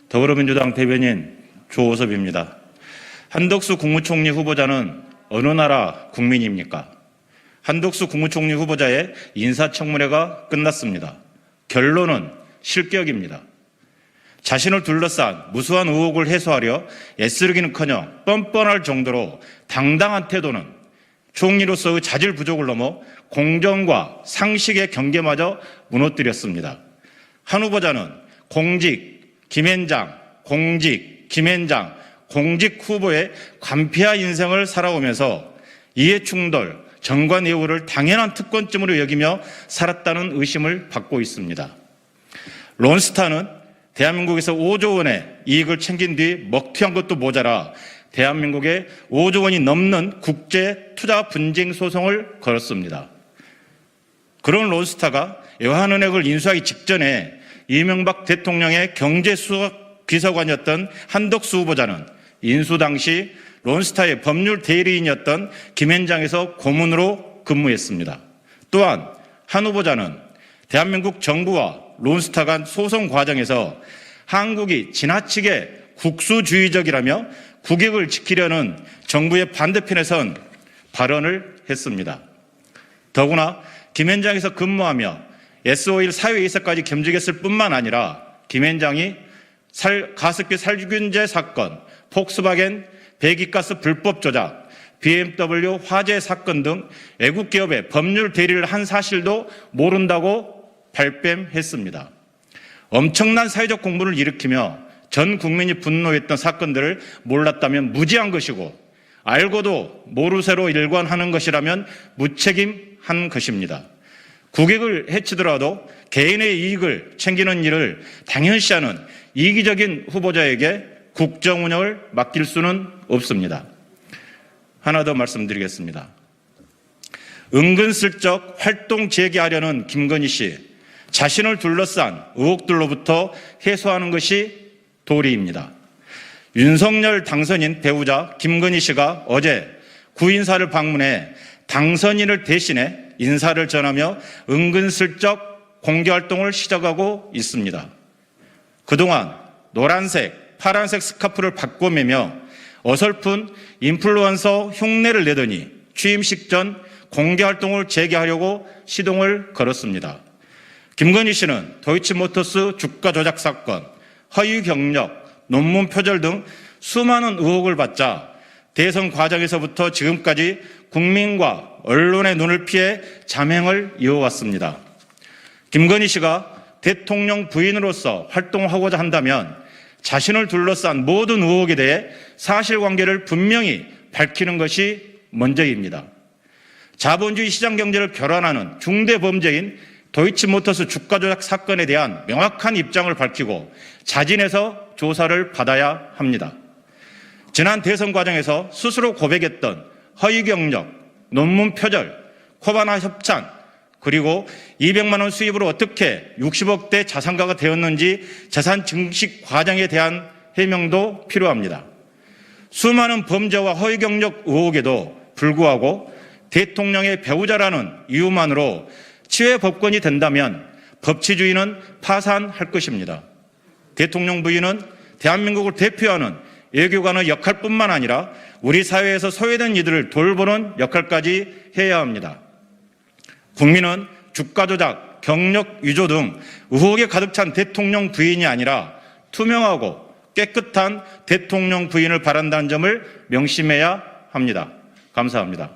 더불어민주당 대변인 조호섭입니다. 한덕수 국무총리 후보자는 어느 나라 국민입니까? 한덕수 국무총리 후보자의 인사청문회가 끝났습니다. 결론은 실격입니다. 자신을 둘러싼 무수한 의혹을 해소하려 애쓰기는커녕 뻔뻔할 정도로 당당한 태도는 총리로서의 자질 부족을 넘어 공정과 상식의 경계마저 무너뜨렸습니다. 한 후보자는 공직, 김앤장, 공직, 김앤장, 공직 후보의 관폐화 인생을 살아오면서 이해충돌, 정관예우를 당연한 특권쯤으로 여기며 살았다는 의심을 받고 있습니다. 론스타는 대한민국에서 5조 원의 이익을 챙긴 뒤 먹튀한 것도 모자라 대한민국에 5조 원이 넘는 국제 투자 분쟁 소송을 걸었습니다. 그런 론스타가 외환은행을 인수하기 직전에 이명박 대통령의 경제수석 비서관이었던 한덕수 후보자는 인수 당시 론스타의 법률 대리인이었던 김앤장에서 고문으로 근무했습니다. 또한 한 후보자는 대한민국 정부와 론스타 간 소송 과정에서 한국이 지나치게 국수주의적이라며 국익을 지키려는 정부의 반대편에 선 발언을 했습니다. 더구나 김앤장에서 근무하며 S-오일 사회이사까지 겸직했을 뿐만 아니라 김앤장이 가습기 살균제 사건, 폭스바겐 배기가스 불법 조작, BMW 화재 사건 등 외국 기업의 법률 대리를 한 사실도 모른다고 발뺌했습니다. 엄청난 사회적 공분을 일으키며 전 국민이 분노했던 사건들을 몰랐다면 무지한 것이고 알고도 모르쇠로 일관하는 것이라면 무책임한 것입니다. 국익을 해치더라도 개인의 이익을 챙기는 일을 당연시하는 이기적인 후보자에게 국정 운영을 맡길 수는 없습니다. 하나 더 말씀드리겠습니다. 은근슬쩍 활동 재개하려는 김건희 씨, 자신을 둘러싼 의혹들로부터 해소하는 것이 도리입니다. 윤석열 당선인 배우자 김건희 씨가 어제 구인사를 방문해 당선인을 대신해 인사를 전하며 은근슬쩍 공개활동을 시작하고 있습니다. 그동안 노란색, 파란색 스카프를 바꿔매며 어설픈 인플루언서 흉내를 내더니 취임식 전 공개활동을 재개하려고 시동을 걸었습니다. 김건희 씨는 도이치모터스 주가 조작 사건, 허위 경력, 논문 표절 등 수많은 의혹을 받자 대선 과정에서부터 지금까지 국민과 언론의 눈을 피해 자명을 이어왔습니다. 김건희 씨가 대통령 부인으로서 활동하고자 한다면 자신을 둘러싼 모든 의혹에 대해 사실관계를 분명히 밝히는 것이 먼저입니다. 자본주의 시장경제를 교란하는 중대범죄인 도이치모터스 주가 조작 사건에 대한 명확한 입장을 밝히고 자진해서 조사를 받아야 합니다. 지난 대선 과정에서 스스로 고백했던 허위 경력, 논문 표절, 코바나 협찬, 그리고 200만 원 수입으로 어떻게 60억대 자산가가 되었는지 재산 증식 과정에 대한 해명도 필요합니다. 수많은 범죄와 허위 경력 의혹에도 불구하고 대통령의 배우자라는 이유만으로 치외 법권이 된다면 법치주의는 파산할 것입니다. 대통령 부인은 대한민국을 대표하는 외교관의 역할뿐만 아니라 우리 사회에서 소외된 이들을 돌보는 역할까지 해야 합니다. 국민은 주가 조작, 경력 위조 등 의혹에 가득 찬 대통령 부인이 아니라 투명하고 깨끗한 대통령 부인을 바란다는 점을 명심해야 합니다. 감사합니다.